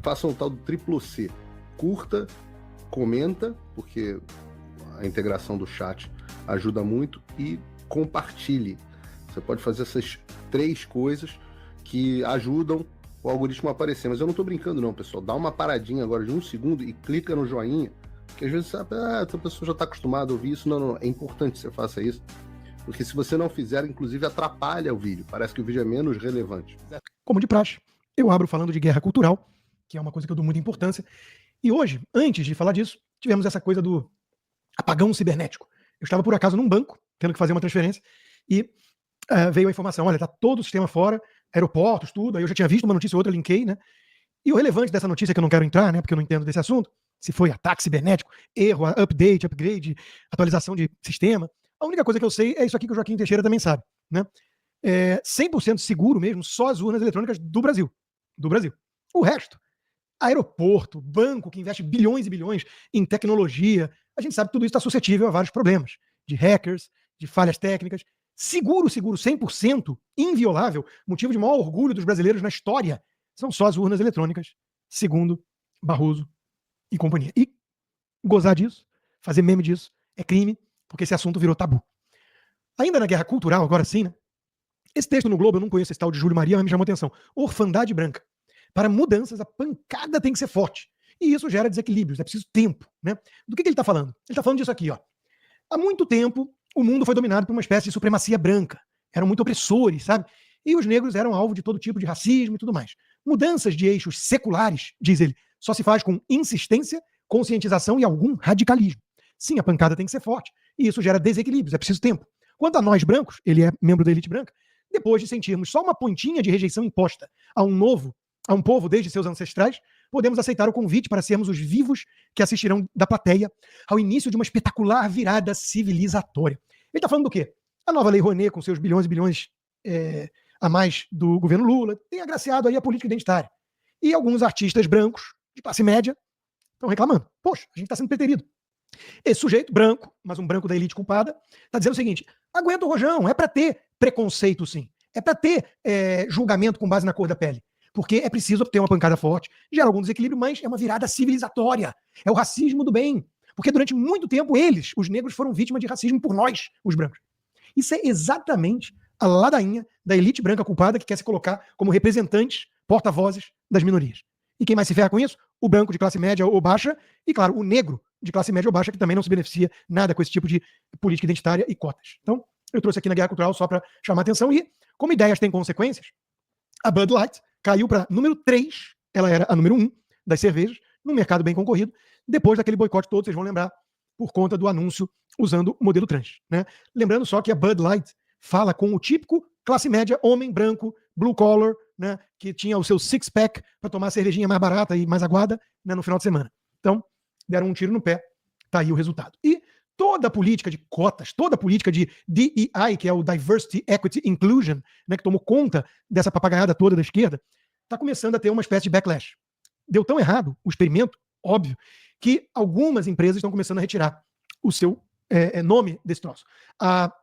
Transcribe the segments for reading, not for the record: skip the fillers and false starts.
façam o tal do triplo C. Curta, comenta, porque a integração do chat ajuda muito, e compartilhe. Você pode fazer essas 3 coisas que ajudam o algoritmo a aparecer. Mas eu não estou brincando não, pessoal. Dá uma paradinha agora de 1 segundo e clica no joinha, porque às vezes sabe, a pessoa já está acostumada a ouvir isso. Não. É importante que você faça isso, porque se você não fizer, inclusive atrapalha o vídeo. Parece que o vídeo é menos relevante. Como de praxe, eu abro falando de guerra cultural, que é uma coisa que eu dou muita importância. E hoje, antes de falar disso, tivemos essa coisa do apagão cibernético. Eu estava, por acaso, num banco, tendo que fazer uma transferência, e veio a informação, olha, tá todo o sistema fora, aeroportos, tudo. Aí eu já tinha visto uma notícia ou outra, linkei, né? E o relevante dessa notícia, que eu não quero entrar, né, porque eu não entendo desse assunto, se foi ataque cibernético, erro, update, upgrade, atualização de sistema, a única coisa que eu sei é isso aqui que o Joaquim Teixeira também sabe, né? 100% seguro mesmo, só as urnas eletrônicas do Brasil. Do Brasil. O resto, aeroporto, banco que investe bilhões e bilhões em tecnologia, a gente sabe que tudo isso está suscetível a vários problemas, de hackers, de falhas técnicas. Seguro, 100%, inviolável, motivo de maior orgulho dos brasileiros na história, são só as urnas eletrônicas, segundo Barroso e companhia. E gozar disso, fazer meme disso, é crime, porque esse assunto virou tabu. Ainda na guerra cultural, agora sim, né? Esse texto no Globo, eu não conheço esse tal de Júlio Maria, mas me chamou atenção. Orfandade branca. Para mudanças, a pancada tem que ser forte. E isso gera desequilíbrios, é preciso tempo, né? Do que ele está falando? Ele está falando disso aqui, ó. Há muito tempo, o mundo foi dominado por uma espécie de supremacia branca. Eram muito opressores, sabe? E os negros eram alvo de todo tipo de racismo e tudo mais. Mudanças de eixos seculares, diz ele, só se faz com insistência, conscientização e algum radicalismo. Sim, a pancada tem que ser forte. E isso gera desequilíbrios, é preciso tempo. Quanto a nós brancos, ele é membro da elite branca, depois de sentirmos só uma pontinha de rejeição imposta a um povo desde seus ancestrais, podemos aceitar o convite para sermos os vivos que assistirão da plateia ao início de uma espetacular virada civilizatória. Ele está falando do quê? A nova Lei Rouanet, com seus bilhões e bilhões a mais do governo Lula, tem agraciado aí a política identitária. E alguns artistas brancos, de classe média, estão reclamando. Poxa, a gente está sendo preterido. Esse sujeito, branco, mas um branco da elite culpada, está dizendo o seguinte: aguenta o rojão, é para ter preconceito sim, é para ter julgamento com base na cor da pele, porque é preciso ter uma pancada forte, gera algum desequilíbrio, mas é uma virada civilizatória, é o racismo do bem, porque durante muito tempo eles, os negros, foram vítimas de racismo por nós, os brancos. Isso é exatamente a ladainha da elite branca culpada que quer se colocar como representantes, porta-vozes das minorias. E quem mais se ferra com isso? O branco de classe média ou baixa e, claro, o negro de classe média ou baixa, que também não se beneficia nada com esse tipo de política identitária e cotas. Então, eu trouxe aqui na Guerra Cultural só para chamar a atenção. E, como ideias têm consequências, a Bud Light caiu para número 3, ela era a número 1 das cervejas, num mercado bem concorrido, depois daquele boicote todo, vocês vão lembrar, por conta do anúncio usando o modelo trans, né? Lembrando só que a Bud Light fala com o típico classe média, homem branco, blue collar, né, que tinha o seu six-pack para tomar a cervejinha mais barata e mais aguada, né, no final de semana. Então, deram um tiro no pé, tá aí o resultado. E toda a política de cotas, toda a política de DEI, que é o Diversity, Equity, Inclusion, né, que tomou conta dessa papagaiada toda da esquerda, está começando a ter uma espécie de backlash. Deu tão errado o experimento, óbvio, que algumas empresas estão começando a retirar o seu nome desse troço. A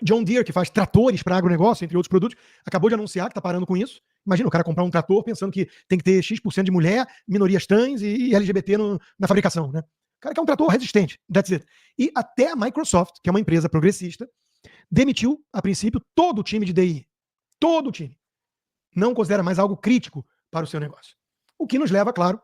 John Deere, que faz tratores para agronegócio, entre outros produtos, acabou de anunciar que está parando com isso. Imagina o cara comprar um trator pensando que tem que ter X% de mulher, minorias trans e LGBT na fabricação, né? O cara quer um trator resistente, that's it. E até a Microsoft, que é uma empresa progressista, demitiu, a princípio, todo o time de DI. Todo o time. Não considera mais algo crítico para o seu negócio. O que nos leva, claro,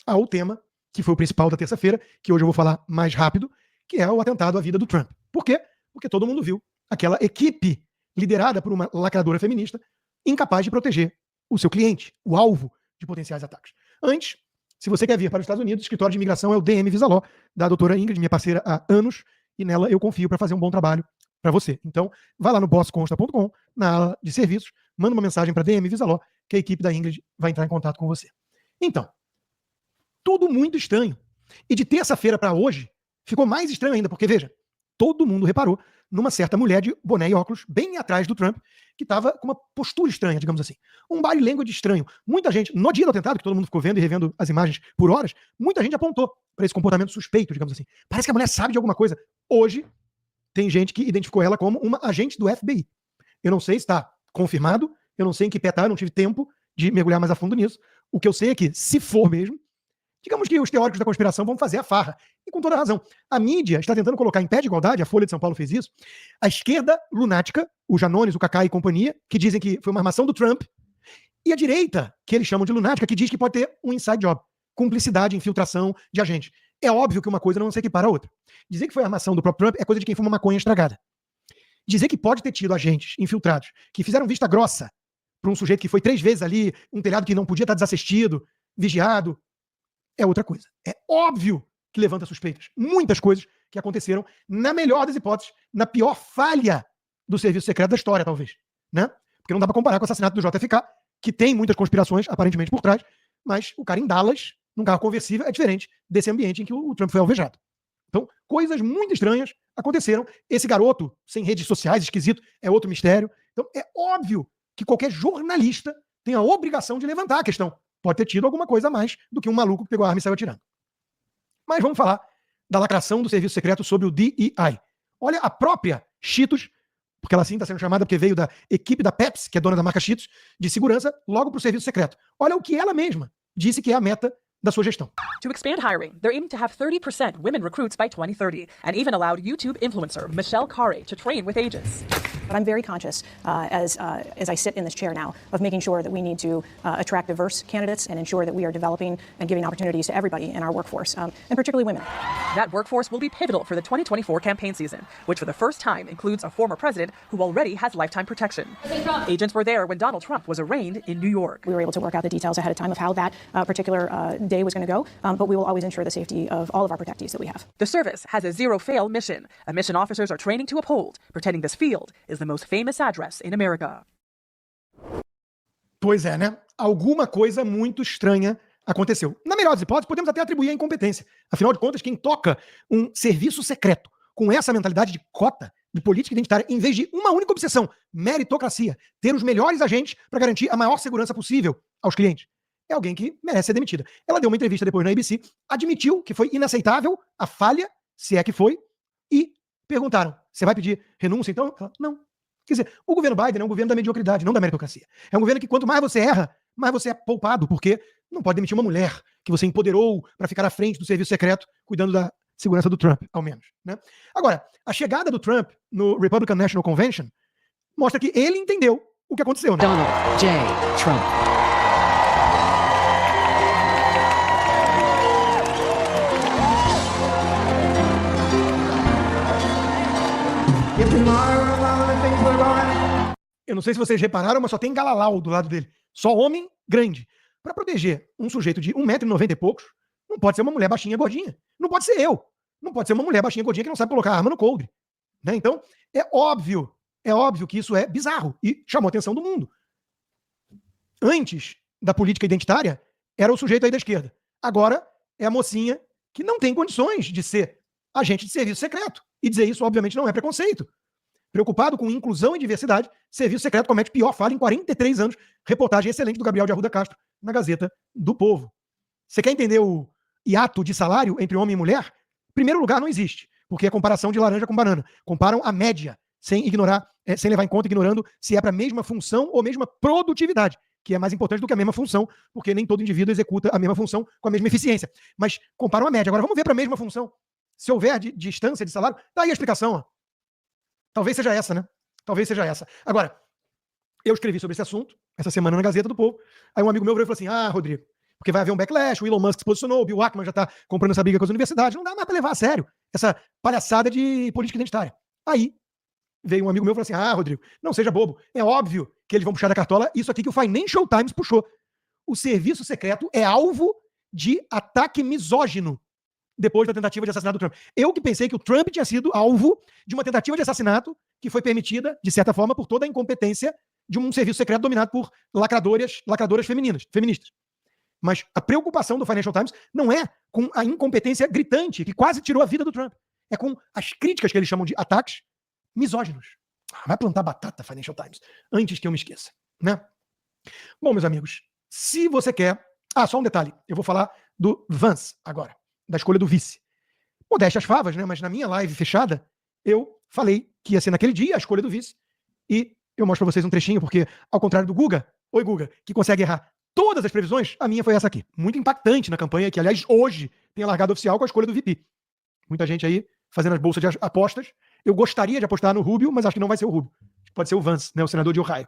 ao tema que foi o principal da terça-feira, que hoje eu vou falar mais rápido, que é o atentado à vida do Trump. Por quê? Porque todo mundo viu aquela equipe liderada por uma lacradora feminista incapaz de proteger o seu cliente, o alvo de potenciais ataques. Antes, se você quer vir para os Estados Unidos, o escritório de imigração é o DM Visa Law, da doutora Ingrid, minha parceira há anos, e nela eu confio para fazer um bom trabalho para você. Então, vai lá no bossconsta.com, na ala de serviços, manda uma mensagem para DM Visa Law, que a equipe da Ingrid vai entrar em contato com você. Então, tudo muito estranho. E de terça-feira para hoje, ficou mais estranho ainda, porque, veja, todo mundo reparou numa certa mulher de boné e óculos, bem atrás do Trump, que estava com uma postura estranha, digamos assim. Um body language estranho. Muita gente, no dia do atentado, que todo mundo ficou vendo e revendo as imagens por horas, muita gente apontou para esse comportamento suspeito, digamos assim. Parece que a mulher sabe de alguma coisa. Hoje, tem gente que identificou ela como uma agente do FBI. Eu não sei se está confirmado, eu não sei em que pé está, eu não tive tempo de mergulhar mais a fundo nisso. O que eu sei é que, se for mesmo, digamos que os teóricos da conspiração vão fazer a farra. E com toda razão. A mídia está tentando colocar em pé de igualdade, a Folha de São Paulo fez isso, a esquerda lunática, o Janones, o Kaká e companhia, que dizem que foi uma armação do Trump, e a direita, que eles chamam de lunática, que diz que pode ter um inside job, cumplicidade, infiltração de agentes. É óbvio que uma coisa não se equipara à outra. Dizer que foi armação do próprio Trump é coisa de quem fuma maconha estragada. Dizer que pode ter tido agentes infiltrados que fizeram vista grossa para um sujeito que foi 3 vezes ali, um telhado que não podia estar desassistido, vigiado, é outra coisa. É óbvio que levanta suspeitas. Muitas coisas que aconteceram, na melhor das hipóteses, na pior falha do serviço secreto da história, talvez. Né? Porque não dá para comparar com o assassinato do JFK, que tem muitas conspirações, aparentemente, por trás, mas o cara em Dallas, num carro conversível, é diferente desse ambiente em que o Trump foi alvejado. Então, coisas muito estranhas aconteceram. Esse garoto, sem redes sociais, esquisito, é outro mistério. Então, é óbvio que qualquer jornalista tem a obrigação de levantar a questão. Pode ter tido alguma coisa a mais do que um maluco que pegou a arma e saiu atirando. Mas vamos falar da lacração do serviço secreto sobre o DEI. Olha, a própria Cheetos, porque ela sim está sendo chamada porque veio da equipe da Pepsi, que é dona da marca Cheetos, de segurança, logo para o serviço secreto. Olha o que ela mesma disse que é a meta da sua gestão. To expand hiring, they're aiming to have 30% women recruits by 2030, and even allowed YouTube influencer Michelle Khare to train with agents. But I'm very conscious, as I sit in this chair now, of making sure that we need to attract diverse candidates and ensure that we are developing and giving opportunities to everybody in our workforce, and particularly women. That workforce will be pivotal for the 2024 campaign season, which for the first time includes a former president who already has lifetime protection. Agents were there when Donald Trump was arraigned in New York. We were able to work out the details ahead of time of how that particular day was going to go, but we will always ensure the safety of all of our protectees that we have. The service has a zero-fail mission, a mission officers are training to uphold, pretending this field is the most famous address in America. Pois é, né? Alguma coisa muito estranha aconteceu. Na melhor das hipóteses, podemos até atribuir a incompetência. Afinal de contas, quem toca um serviço secreto com essa mentalidade de cota, de política identitária, em vez de uma única obsessão, meritocracia, ter os melhores agentes para garantir a maior segurança possível aos clientes, é alguém que merece ser demitida. Ela deu uma entrevista depois na ABC, admitiu que foi inaceitável a falha, se é que foi, e perguntaram, você vai pedir renúncia então? Ela, não. Quer dizer, o governo Biden é um governo da mediocridade, não da meritocracia. É um governo que quanto mais você erra, mais você é poupado, porque não pode demitir uma mulher que você empoderou para ficar à frente do serviço secreto, cuidando da segurança do Trump, ao menos. Né? Agora, a chegada do Trump no Republican National Convention mostra que ele entendeu o que aconteceu. Né? Donald J. Trump. Eu não sei se vocês repararam, mas só tem Galalau do lado dele. Só homem grande. Para proteger um sujeito de 1,90 m e poucos, não pode ser uma mulher baixinha gordinha. Não pode ser eu. Não pode ser uma mulher baixinha gordinha que não sabe colocar a arma no coldre. Né? Então, é óbvio que isso é bizarro e chamou a atenção do mundo. Antes da política identitária, era o sujeito aí da esquerda. Agora é a mocinha que não tem condições de ser agente de serviço secreto. E dizer isso, obviamente, não é preconceito. Preocupado com inclusão e diversidade, serviço secreto comete pior falha em 43 anos. Reportagem excelente do Gabriel de Arruda Castro na Gazeta do Povo. Você quer entender o hiato de salário entre homem e mulher? Em primeiro lugar, não existe, porque é comparação de laranja com banana. Comparam a média, sem levar em conta, ignorando se é para a mesma função ou mesma produtividade, que é mais importante do que a mesma função, porque nem todo indivíduo executa a mesma função com a mesma eficiência. Mas comparam a média. Agora, vamos ver para a mesma função. Se houver distância de salário, tá aí a explicação, ó. Talvez seja essa, né? Talvez seja essa. Agora, eu escrevi sobre esse assunto essa semana na Gazeta do Povo. Aí um amigo meu virou e falou assim, Rodrigo, porque vai haver um backlash, o Elon Musk se posicionou, o Bill Ackman já tá comprando essa briga com as universidades, não dá mais pra levar a sério essa palhaçada de política identitária. Aí veio um amigo meu e falou assim, Rodrigo, não seja bobo, é óbvio que eles vão puxar da cartola isso aqui que o Financial Times puxou. O serviço secreto é alvo de ataque misógino depois da tentativa de assassinato do Trump. Eu que pensei que o Trump tinha sido alvo de uma tentativa de assassinato que foi permitida, de certa forma, por toda a incompetência de um serviço secreto dominado por lacradoras feministas. Mas a preocupação do Financial Times não é com a incompetência gritante que quase tirou a vida do Trump. É com as críticas que eles chamam de ataques misóginos. Vai plantar batata, Financial Times, antes que eu me esqueça. Né? Bom, meus amigos, se você quer... só um detalhe. Eu vou falar do Vance agora, da escolha do vice. Modéstia às favas, né? Mas na minha live fechada, eu falei que ia ser naquele dia a escolha do vice. E eu mostro pra vocês um trechinho, porque ao contrário do Guga, oi Guga, que consegue errar todas as previsões, a minha foi essa aqui. Muito impactante na campanha, que, aliás, hoje tem a largada oficial com a escolha do VP. Muita gente aí fazendo as bolsas de apostas. Eu gostaria de apostar no Rubio, mas acho que não vai ser o Rubio. Pode ser o Vance, né, o senador de Ohio.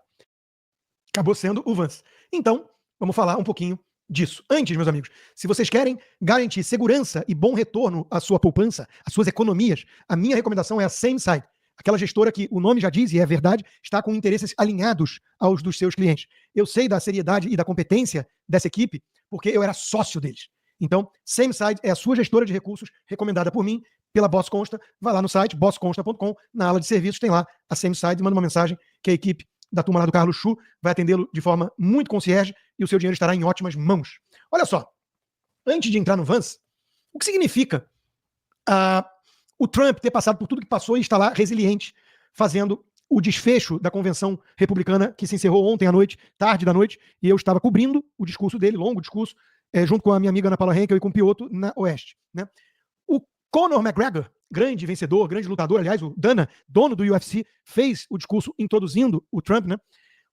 Acabou sendo o Vance. Então, vamos falar um pouquinho disso. Antes, meus amigos, se vocês querem garantir segurança e bom retorno à sua poupança, às suas economias, a minha recomendação é a SameSide. Aquela gestora que o nome já diz, e é verdade, está com interesses alinhados aos dos seus clientes. Eu sei da seriedade e da competência dessa equipe, porque eu era sócio deles. Então, SameSide é a sua gestora de recursos, recomendada por mim, pela Boss Consta. Vai lá no site, bossconsta.com, na ala de serviços tem lá a SameSide, manda uma mensagem que a equipe da turma lá do Carlos Chu vai atendê-lo de forma muito concierge e o seu dinheiro estará em ótimas mãos. Olha só, antes de entrar no Vance, o que significa o Trump ter passado por tudo que passou e está lá resiliente, fazendo o desfecho da convenção republicana que se encerrou ontem à noite, tarde da noite, e eu estava cobrindo o discurso dele, longo discurso, junto com a minha amiga Ana Paula Henkel e com o Pioto na Oeste. Né? O Conor McGregor, grande vencedor, grande lutador, aliás, o Dana, dono do UFC, fez o discurso introduzindo o Trump, né?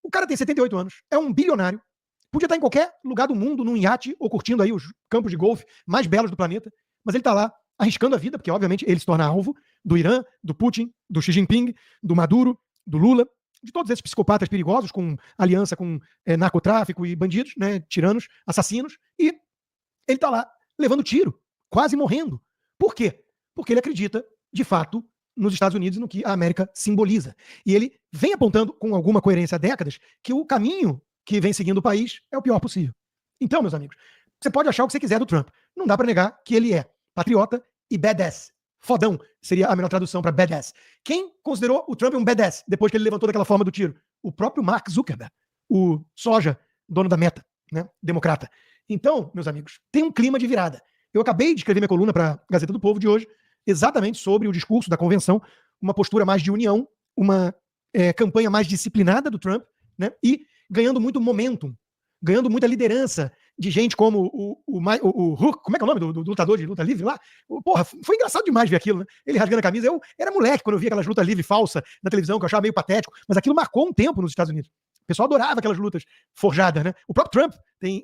O cara tem 78 anos, é um bilionário, podia estar em qualquer lugar do mundo, num iate, ou curtindo aí os campos de golfe mais belos do planeta, mas ele está lá arriscando a vida, porque obviamente ele se torna alvo do Irã, do Putin, do Xi Jinping, do Maduro, do Lula, de todos esses psicopatas perigosos com aliança com narcotráfico e bandidos, né, tiranos, assassinos, e ele está lá levando tiro, quase morrendo. Por quê? Porque ele acredita, de fato, nos Estados Unidos e no que a América simboliza. E ele vem apontando com alguma coerência há décadas que o caminho que vem seguindo o país é o pior possível. Então, meus amigos, você pode achar o que você quiser do Trump. Não dá para negar que ele é patriota e badass. Fodão seria a melhor tradução para badass. Quem considerou o Trump um badass depois que ele levantou daquela forma do tiro? O próprio Mark Zuckerberg, o soja, dono da Meta, né, democrata. Então, meus amigos, tem um clima de virada. Eu acabei de escrever minha coluna para a Gazeta do Povo de hoje, exatamente sobre o discurso da convenção, uma postura mais de união, uma campanha mais disciplinada do Trump, né, e ganhando muito momentum, ganhando muita liderança de gente como o Hulk, como é que é o nome do lutador de luta livre lá? Porra, foi engraçado demais ver aquilo, né? Ele rasgando a camisa. Eu era moleque quando eu via aquelas lutas livre falsa na televisão, que eu achava meio patético, mas aquilo marcou um tempo nos Estados Unidos. O pessoal adorava aquelas lutas forjadas, né? O próprio Trump tem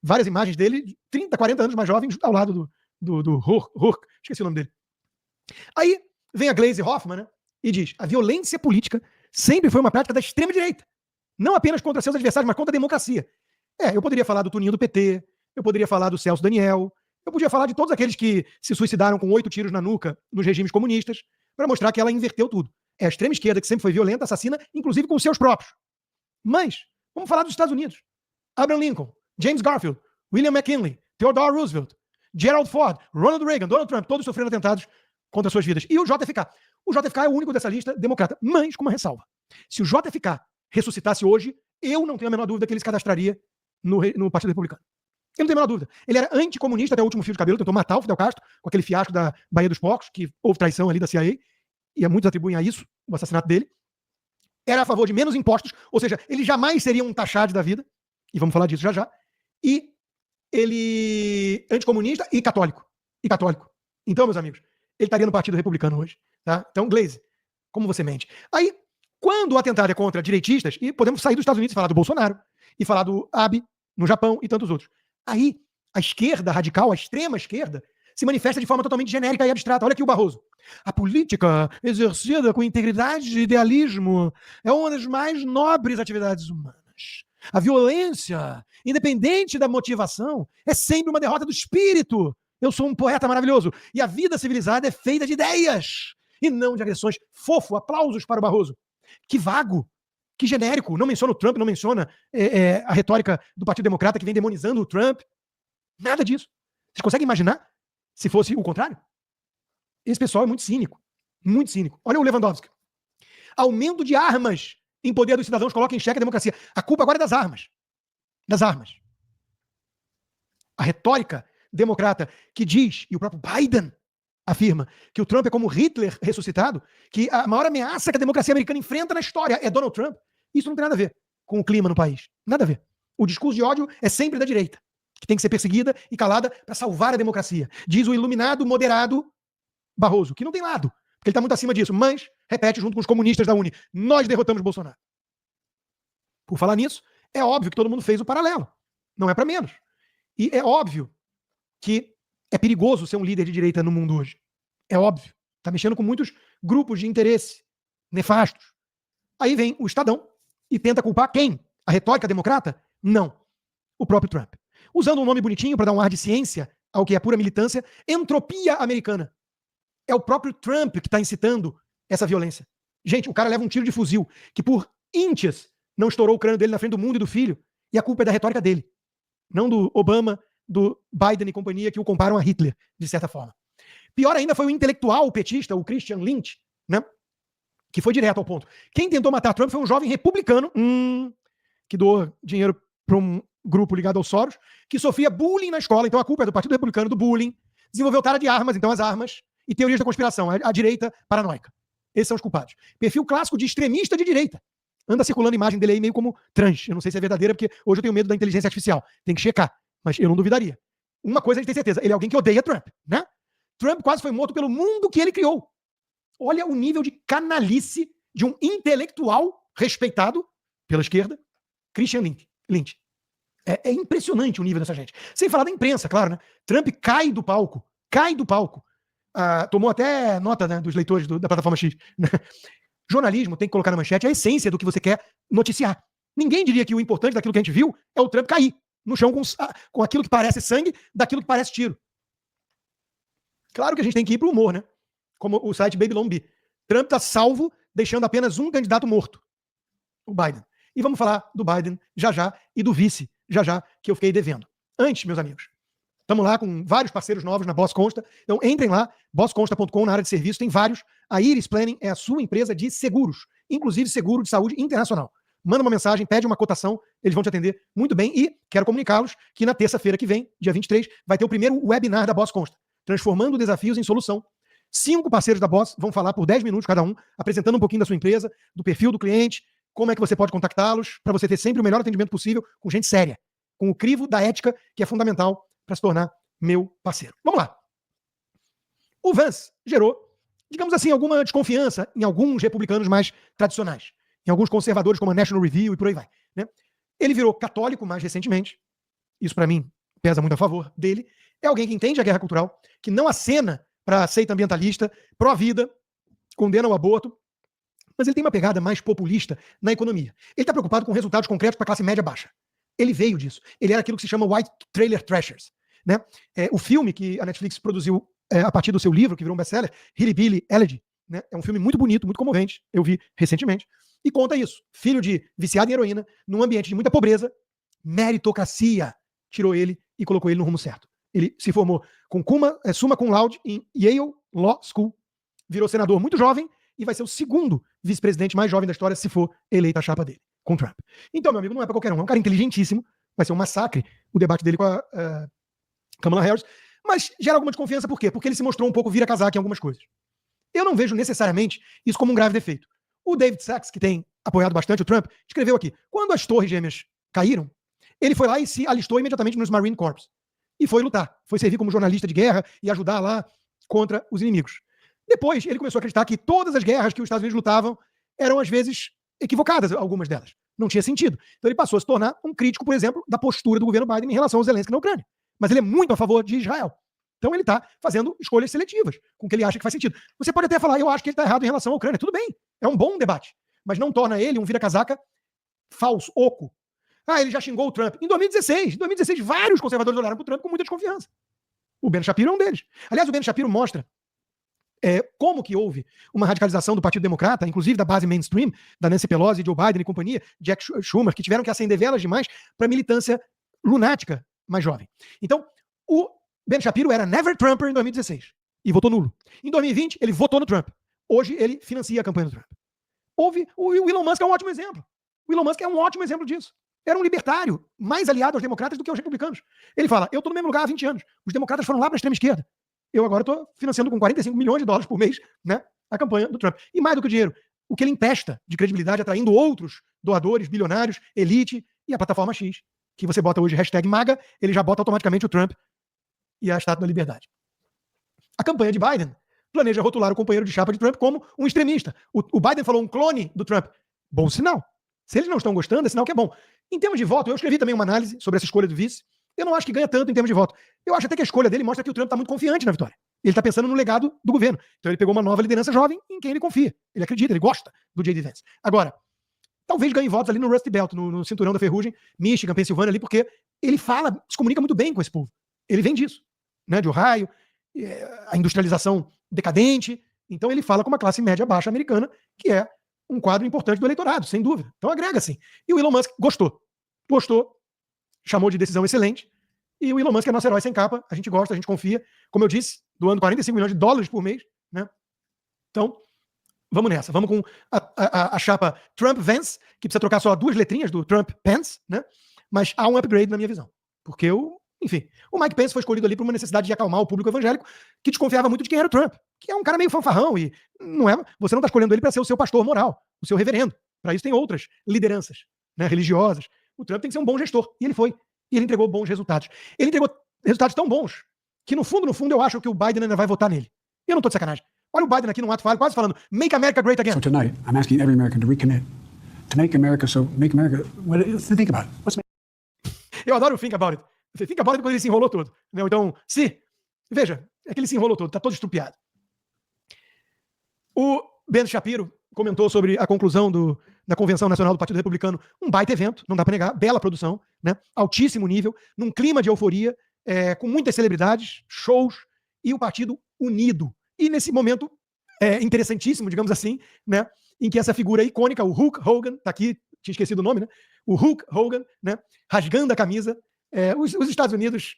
várias imagens dele, 30, 40 anos mais jovem, ao lado do Hulk, esqueci o nome dele. Aí vem a Gleisi Hoffmann, né, e diz: a violência política sempre foi uma prática da extrema-direita, não apenas contra seus adversários, mas contra a democracia. Eu poderia falar do Toninho do PT, eu poderia falar do Celso Daniel, eu podia falar de todos aqueles que se suicidaram com 8 tiros na nuca nos regimes comunistas, para mostrar que ela inverteu tudo. É a extrema-esquerda que sempre foi violenta, assassina, inclusive com os seus próprios. Mas, vamos falar dos Estados Unidos. Abraham Lincoln, James Garfield, William McKinley, Theodore Roosevelt, Gerald Ford, Ronald Reagan, Donald Trump, todos sofreram atentados contra suas vidas. E o JFK. O JFK é o único dessa lista democrata, mas com uma ressalva. Se o JFK ressuscitasse hoje, eu não tenho a menor dúvida que ele se cadastraria no Partido Republicano. Eu não tenho a menor dúvida. Ele era anticomunista até o último fio de cabelo, tentou matar o Fidel Castro com aquele fiasco da Baía dos Porcos, que houve traição ali da CIA, e muitos atribuem a isso o assassinato dele. Era a favor de menos impostos, ou seja, ele jamais seria um taxade da vida, e vamos falar disso já já, e ele anticomunista e católico. Então, meus amigos, ele estaria no Partido Republicano hoje. Tá? Então, Gleisi, como você mente? Aí, quando o atentado é contra direitistas, e podemos sair dos Estados Unidos e falar do Bolsonaro, e falar do Abe no Japão e tantos outros. Aí, a esquerda radical, a extrema esquerda, se manifesta de forma totalmente genérica e abstrata. Olha aqui o Barroso. A política exercida com integridade e idealismo é uma das mais nobres atividades humanas. A violência, independente da motivação, é sempre uma derrota do espírito. Eu sou um poeta maravilhoso. E a vida civilizada é feita de ideias e não de agressões. Fofo, aplausos para o Barroso. Que vago. Que genérico, não menciona o Trump, não menciona a retórica do Partido Democrata que vem demonizando o Trump. Nada disso. Vocês conseguem imaginar se fosse o contrário? Esse pessoal é muito cínico. Muito cínico. Olha o Lewandowski. Aumento de armas em poder dos cidadãos coloca em xeque a democracia. A culpa agora é das armas. Das armas. A retórica democrata que diz, e o próprio Biden afirma, que o Trump é como Hitler ressuscitado, que a maior ameaça que a democracia americana enfrenta na história é Donald Trump. Isso não tem nada a ver com o clima no país. Nada a ver. O discurso de ódio é sempre da direita, que tem que ser perseguida e calada para salvar a democracia. Diz o iluminado, moderado Barroso, que não tem lado, porque ele está muito acima disso, mas repete junto com os comunistas da Uni: nós derrotamos Bolsonaro. Por falar nisso, é óbvio que todo mundo fez o paralelo. Não é para menos. E é óbvio que é perigoso ser um líder de direita no mundo hoje. É óbvio. Está mexendo com muitos grupos de interesse nefastos. Aí vem o Estadão e tenta culpar quem? A retórica democrata? Não. O próprio Trump. Usando um nome bonitinho para dar um ar de ciência ao que é pura militância, entropia americana. É o próprio Trump que está incitando essa violência. Gente, o cara leva um tiro de fuzil que por inches não estourou o crânio dele na frente do mundo e do filho. E a culpa é da retórica dele. Não do Obama, do Biden e companhia, que o comparam a Hitler, de certa forma. Pior ainda foi o intelectual petista, o Christian Lynch, né? Que foi direto ao ponto. Quem tentou matar Trump foi um jovem republicano que doou dinheiro para um grupo ligado ao Soros, que sofria bullying na escola, então a culpa é do Partido Republicano, do bullying, desenvolveu tara de armas, então as armas, e teorias da conspiração, a direita paranoica. Esses são os culpados. Perfil clássico de extremista de direita. Anda circulando a imagem dele aí meio como trans. Eu não sei se é verdadeira, porque hoje eu tenho medo da inteligência artificial. Tem que checar, mas eu não duvidaria. Uma coisa a gente tem certeza, ele é alguém que odeia Trump, né? Trump quase foi morto pelo mundo que ele criou. Olha o nível de canalice de um intelectual respeitado pela esquerda, Christian Lynch. É impressionante o nível dessa gente. Sem falar da imprensa, claro, né? Trump cai do palco. Tomou até nota, né, dos leitores da plataforma X. Jornalismo tem que colocar na manchete a essência do que você quer noticiar. Ninguém diria que o importante daquilo que a gente viu é o Trump cair no chão com aquilo que parece sangue, daquilo que parece tiro. Claro que a gente tem que ir pro humor, né? Como o site Babylon Bee. Trump está salvo, deixando apenas um candidato morto, o Biden. E vamos falar do Biden já e do vice já, que eu fiquei devendo. Antes, meus amigos, estamos lá com vários parceiros novos na Boss Consta. Então entrem lá, bossconsta.com, na área de serviço, tem vários. A Iris Planning é a sua empresa de seguros, inclusive seguro de saúde internacional. Manda uma mensagem, pede uma cotação, eles vão te atender muito bem. E quero comunicá-los que na terça-feira que vem, dia 23, vai ter o primeiro webinar da Boss Consta, transformando desafios em solução. 5 parceiros da Boss vão falar por 10 minutos cada um, apresentando um pouquinho da sua empresa, do perfil do cliente, como é que você pode contactá-los, para você ter sempre o melhor atendimento possível, com gente séria, com o crivo da ética, que é fundamental para se tornar meu parceiro. Vamos lá. O Vance gerou, digamos assim, alguma desconfiança em alguns republicanos mais tradicionais, em alguns conservadores como a National Review e por aí vai, né? Ele virou católico mais recentemente, isso para mim pesa muito a favor dele. É alguém que entende a guerra cultural, que não acena para a seita ambientalista, pró-vida, condena o aborto, mas ele tem uma pegada mais populista na economia. Ele está preocupado com resultados concretos para a classe média baixa. Ele veio disso. Ele era aquilo que se chama White Trailer Thrashers, né? O filme que a Netflix produziu a partir do seu livro, que virou um best-seller, Hilly Billy Elegy, né? É um filme muito bonito, muito comovente, eu vi recentemente, e conta isso. Filho de viciado em heroína, num ambiente de muita pobreza, meritocracia tirou ele e colocou ele no rumo certo. Ele se formou com summa cum laude em Yale Law School, virou senador muito jovem e vai ser o segundo vice-presidente mais jovem da história se for eleita a chapa dele, com Trump. Então, meu amigo, não é para qualquer um, é um cara inteligentíssimo, vai ser um massacre o debate dele com a Kamala Harris, mas gera alguma desconfiança, por quê? Porque ele se mostrou um pouco vira-casaca em algumas coisas. Eu não vejo necessariamente isso como um grave defeito. O David Sachs, que tem apoiado bastante o Trump, escreveu aqui, quando as torres gêmeas caíram, ele foi lá e se alistou imediatamente nos Marine Corps. E foi lutar, foi servir como jornalista de guerra e ajudar lá contra os inimigos. Depois, ele começou a acreditar que todas as guerras que os Estados Unidos lutavam eram, às vezes, equivocadas, algumas delas. Não tinha sentido. Então ele passou a se tornar um crítico, por exemplo, da postura do governo Biden em relação ao Zelensky na Ucrânia. Mas ele é muito a favor de Israel. Então ele está fazendo escolhas seletivas, com o que ele acha que faz sentido. Você pode até falar, eu acho que ele está errado em relação à Ucrânia. Tudo bem, é um bom debate. Mas não torna ele um vira-casaca falso, oco. Ele já xingou o Trump. Em 2016, vários conservadores olharam para o Trump com muita desconfiança. O Ben Shapiro é um deles. Aliás, o Ben Shapiro mostra como que houve uma radicalização do Partido Democrata, inclusive da base mainstream, da Nancy Pelosi, Joe Biden e companhia, Jack Schumer, que tiveram que acender velas demais para militância lunática mais jovem. Então, o Ben Shapiro era never Trumper em 2016 e votou nulo. Em 2020, ele votou no Trump. Hoje, ele financia a campanha do Trump. O Elon Musk é um ótimo exemplo. O Elon Musk é um ótimo exemplo disso. Era um libertário, mais aliado aos democratas do que aos republicanos. Ele fala, eu estou no mesmo lugar há 20 anos. Os democratas foram lá para a extrema esquerda. Eu agora estou financiando com 45 milhões de dólares por mês, né, a campanha do Trump. E mais do que o dinheiro, o que ele empresta de credibilidade atraindo outros doadores, bilionários, elite e a plataforma X, que você bota hoje #MAGA, ele já bota automaticamente o Trump e a Estátua da Liberdade. A campanha de Biden planeja rotular o companheiro de chapa de Trump como um extremista. O Biden falou um clone do Trump. Bom sinal. Se eles não estão gostando, é sinal que é bom. Em termos de voto, eu escrevi também uma análise sobre essa escolha do vice. Eu não acho que ganha tanto em termos de voto. Eu acho até que a escolha dele mostra que o Trump está muito confiante na vitória. Ele está pensando no legado do governo. Então ele pegou uma nova liderança jovem em quem ele confia. Ele acredita, ele gosta do J.D. Vance. Agora, talvez ganhe votos ali no Rust Belt, no cinturão da ferrugem, Michigan, Pensilvânia ali, porque ele se comunica muito bem com esse povo. Ele vem disso, né, de Ohio, a industrialização decadente. Então ele fala com uma classe média baixa americana, que é um quadro importante do eleitorado, sem dúvida. Então agrega sim. E o Elon Musk gostou, chamou de decisão excelente. E o Elon Musk é nosso herói sem capa, a gente gosta, a gente confia. Como eu disse, doando $45 milhões por mês, né? Então, vamos nessa. Vamos com a chapa Trump-Vance, que precisa trocar só 2 letrinhas do Trump-Pence, né? Mas há um upgrade na minha visão. Porque enfim, o Mike Pence foi escolhido ali por uma necessidade de acalmar o público evangélico que desconfiava muito de quem era o Trump, que é um cara meio fanfarrão e você não está escolhendo ele para ser o seu pastor moral, o seu reverendo. Para isso tem outras lideranças, né, religiosas. O Trump tem que ser um bom gestor. E ele foi. E ele entregou bons resultados. Ele entregou resultados tão bons que, no fundo, eu acho que o Biden ainda vai votar nele. E eu não estou de sacanagem. Olha o Biden aqui no ato falho, quase falando Make America Great Again. So tonight, I'm asking every American to recommit. To make America, think about it. Eu adoro o think about it. Você think about it quando ele se enrolou todo. Né? Então, veja, é que ele se enrolou todo, está todo estrupiado. O Ben Shapiro comentou sobre a conclusão da Convenção Nacional do Partido Republicano, um baita evento, não dá para negar, bela produção, né? Altíssimo nível, num clima de euforia, com muitas celebridades, shows, e o partido unido. E nesse momento interessantíssimo, digamos assim, né? Em que essa figura icônica, o Hulk Hogan, tá aqui, tinha esquecido o nome, né? O Hulk Hogan, né? Rasgando a camisa. Os Estados Unidos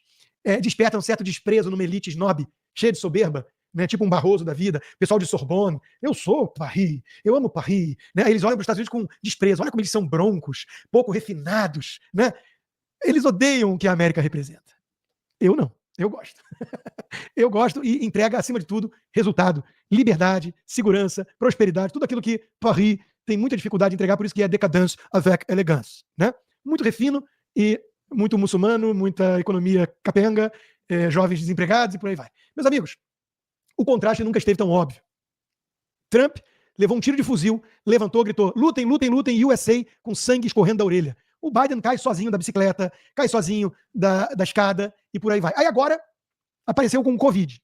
despertam um certo desprezo numa elite snob, cheia de soberba, né, tipo um Barroso da vida, pessoal de Sorbonne, eu sou Paris, eu amo Paris, né, aí eles olham para os Estados Unidos com desprezo, olha como eles são broncos, pouco refinados, né, eles odeiam o que a América representa. Eu não, eu gosto. Eu gosto e entrega, acima de tudo, resultado, liberdade, segurança, prosperidade, tudo aquilo que Paris tem muita dificuldade de entregar, por isso que é décadence avec élégance, né, muito refino e muito muçulmano, muita economia capenga, jovens desempregados e por aí vai. Meus amigos, o contraste nunca esteve tão óbvio. Trump levou um tiro de fuzil, levantou, gritou, lutem, lutem, lutem, USA, com sangue escorrendo da orelha. O Biden cai sozinho da bicicleta, cai sozinho da escada e por aí vai. Aí agora apareceu com o Covid.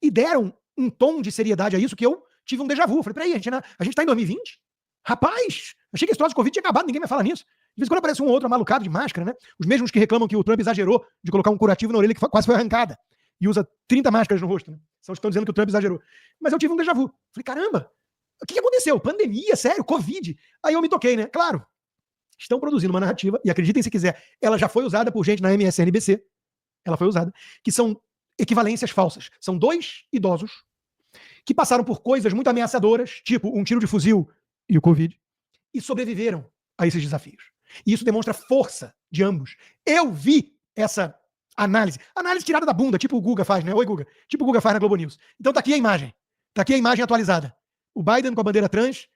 E deram um tom de seriedade a isso que eu tive um déjà vu. Falei, peraí, a gente tá em 2020? Rapaz, achei que esse troço de Covid tinha acabado, ninguém vai falar nisso. De vez em quando aparece um ou outro malucado de máscara, né? Os mesmos que reclamam que o Trump exagerou de colocar um curativo na orelha que quase foi arrancada. E usa 30 máscaras no rosto, né? São os que estão dizendo que o Trump exagerou. Mas eu tive um déjà vu. Falei, caramba, o que aconteceu? Pandemia, sério, Covid. Aí eu me toquei, né? Claro, estão produzindo uma narrativa, e acreditem se quiser, ela já foi usada por gente na MSNBC, ela foi usada, que são equivalências falsas. São 2 idosos que passaram por coisas muito ameaçadoras, tipo um tiro de fuzil e o Covid, e sobreviveram a esses desafios. E isso demonstra força de ambos. Eu vi essa análise tirada da bunda, tipo o Guga faz, né? Oi, Guga. Tipo o Guga faz na Globo News. Então tá aqui a imagem. Tá aqui a imagem atualizada. O Biden com a bandeira trans,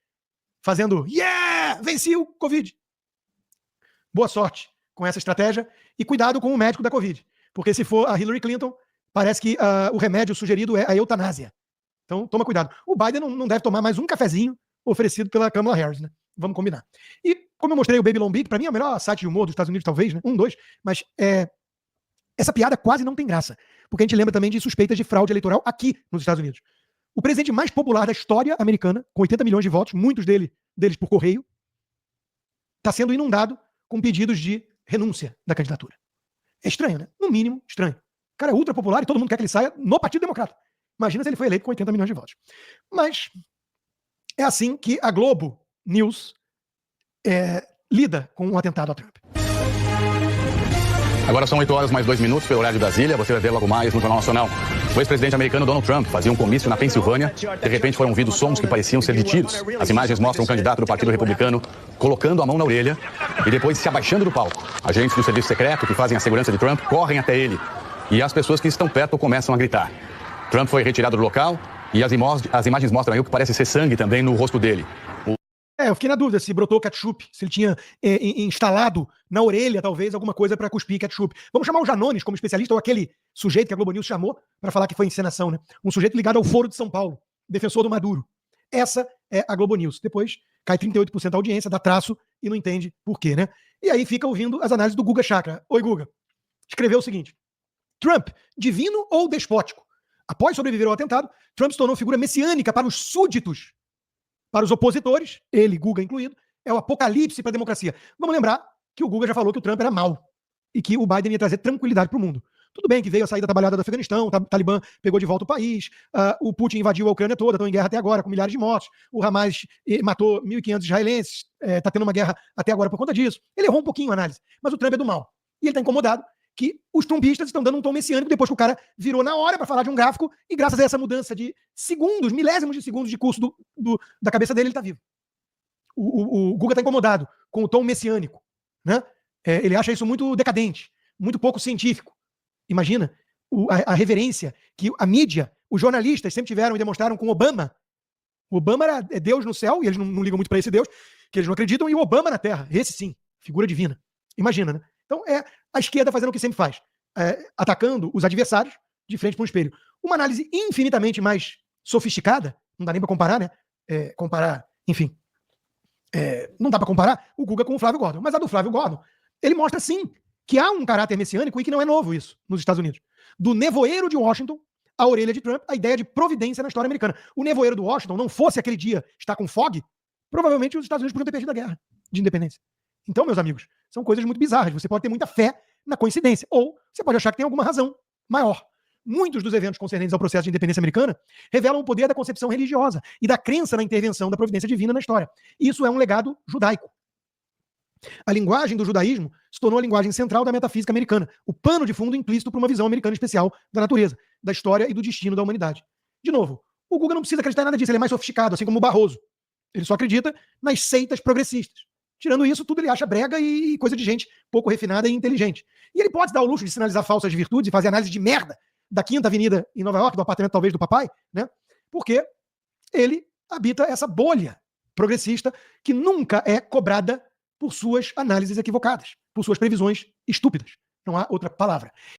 fazendo yeah! Venci o Covid. Boa sorte com essa estratégia e cuidado com o médico da Covid. Porque se for a Hillary Clinton, parece que o remédio sugerido é a eutanásia. Então toma cuidado. O Biden não deve tomar mais um cafezinho oferecido pela Kamala Harris, né? Vamos combinar. E como eu mostrei o Babylon Bee, que pra mim é o melhor site de humor dos Estados Unidos, talvez, né? 2, mas essa piada quase não tem graça. Porque a gente lembra também de suspeitas de fraude eleitoral aqui nos Estados Unidos. O presidente mais popular da história americana, com 80 milhões de votos, muitos deles por correio, está sendo inundado com pedidos de renúncia da candidatura. É estranho, né? No mínimo, estranho. O cara é ultra popular e todo mundo quer que ele saia no Partido Democrata. Imagina se ele foi eleito com 80 milhões de votos. Mas é assim que a Globo News lida com o atentado a Trump. Agora são 8 horas mais 2 minutos pelo horário de Brasília. Você vai ver logo mais no Jornal Nacional. O ex-presidente americano Donald Trump fazia um comício na Pensilvânia. De repente foram ouvidos sons que pareciam ser de tiros. As imagens mostram um candidato do Partido Republicano colocando a mão na orelha e depois se abaixando do palco. Agentes do serviço secreto que fazem a segurança de Trump correm até ele. E as pessoas que estão perto começam a gritar. Trump foi retirado do local e as imagens mostram aí o que parece ser sangue também no rosto dele. Eu fiquei na dúvida se brotou ketchup, se ele tinha instalado na orelha, talvez, alguma coisa para cuspir ketchup. Vamos chamar o Janones como especialista, ou aquele sujeito que a Globo News chamou para falar que foi encenação, né? Um sujeito ligado ao Foro de São Paulo, defensor do Maduro. Essa é a Globo News. Depois cai 38% da audiência, dá traço e não entende por quê, né? E aí fica ouvindo as análises do Guga Chakra. Oi, Guga. Escreveu o seguinte: Trump, divino ou despótico? Após sobreviver ao atentado, Trump se tornou figura messiânica para os súditos. Para os opositores, ele, Guga incluído, é o apocalipse para a democracia. Vamos lembrar que o Guga já falou que o Trump era mau e que o Biden ia trazer tranquilidade para o mundo. Tudo bem que veio a saída trabalhada do Afeganistão, o Talibã pegou de volta o país, o Putin invadiu a Ucrânia toda, estão em guerra até agora, com milhares de mortos, o Hamas matou 1.500 israelenses, está tendo uma guerra até agora por conta disso. Ele errou um pouquinho a análise, mas o Trump é do mal. E ele está incomodado que os trumpistas estão dando um tom messiânico depois que o cara virou na hora para falar de um gráfico e graças a essa mudança de segundos, milésimos de segundos de curso da cabeça dele, ele está vivo. O Guga está incomodado com o tom messiânico, né? Ele acha isso muito decadente, muito pouco científico. Imagina a reverência que a mídia, os jornalistas sempre tiveram e demonstraram com Obama. O Obama era Deus no céu, e eles não ligam muito para esse Deus, que eles não acreditam, e o Obama na Terra. Esse sim, figura divina. Imagina, né? Então é a esquerda fazendo o que sempre faz, atacando os adversários de frente para um espelho. Uma análise infinitamente mais sofisticada, não dá nem para comparar, né? Enfim. Não dá para comparar o Guga com o Flávio Gordon. Mas a do Flávio Gordon, ele mostra sim que há um caráter messiânico e que não é novo isso nos Estados Unidos. Do nevoeiro de Washington à orelha de Trump, a ideia de providência na história americana. O nevoeiro do Washington não fosse aquele dia estar com fog, provavelmente os Estados Unidos podiam ter perdido a guerra de independência. Então, meus amigos, são coisas muito bizarras. Você pode ter muita fé na coincidência, ou você pode achar que tem alguma razão maior. Muitos dos eventos concernentes ao processo de independência americana revelam o poder da concepção religiosa e da crença na intervenção da providência divina na história. Isso é um legado judaico. A linguagem do judaísmo se tornou a linguagem central da metafísica americana, o pano de fundo implícito para uma visão americana especial da natureza, da história e do destino da humanidade. De novo, o Guga não precisa acreditar em nada disso, ele é mais sofisticado, assim como o Barroso. Ele só acredita nas seitas progressistas. Tirando isso, tudo ele acha brega e coisa de gente pouco refinada e inteligente. E ele pode dar o luxo de sinalizar falsas virtudes e fazer análise de merda da Quinta Avenida em Nova York, do apartamento talvez do papai, né? Porque ele habita essa bolha progressista que nunca é cobrada por suas análises equivocadas, por suas previsões estúpidas. Não há outra palavra.